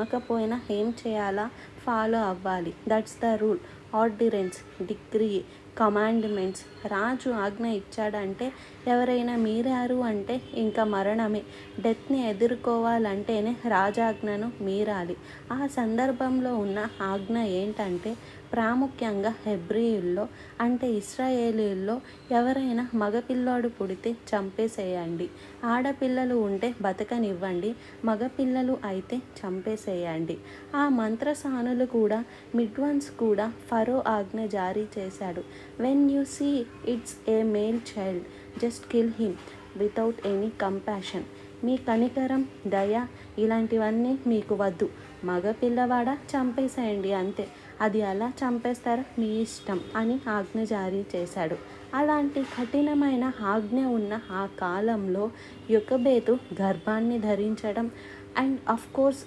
కాకపోయినా ఏం చేయాలా ఫాలో అవ్వాలి. That's the rule. Ordinance, decree, commandments. రాజు ఆజ్ఞ ఇచ్చాడంటే ఎవరైనా మీరారు అంటే ఇంకా మరణమే. డెత్ని ఎదుర్కోవాలంటేనే రాజాజ్ఞను మీరాలి. ఆ సందర్భంలో ఉన్న ఆజ్ఞ ఏంటంటే ప్రాముఖ్యంగా హెబ్రీయుల్లో అంటే ఇశ్రాయేలీల్లో ఎవరైనా మగపిల్లాడు పుడితే చంపేసేయండి. ఆడపిల్లలు ఉంటే బతకనివ్వండి, మగపిల్లలు అయితే చంపేసేయండి. ఆ మంత్రసానులు కూడా మిడ్వన్స్ కూడా ఫరో ఆజ్ఞ జారీ చేశాడు. When you see it's a male child just kill him without any compassion. మీ కనికరం, దయ ఇలాంటివన్నీ మీకు వద్దు. మగ పిల్లవాడ చంపేసేయండి అంతే. అది ఎలా చంపేస్తారో మీ ఇష్టం అని ఆజ్ఞ జారీ చేశాడు. అలాంటి కఠినమైన ఆజ్ఞ ఉన్న ఆ కాలంలో యొకెబెతు గర్భాన్ని ధరించడం అండ్ అఫ్ కోర్స్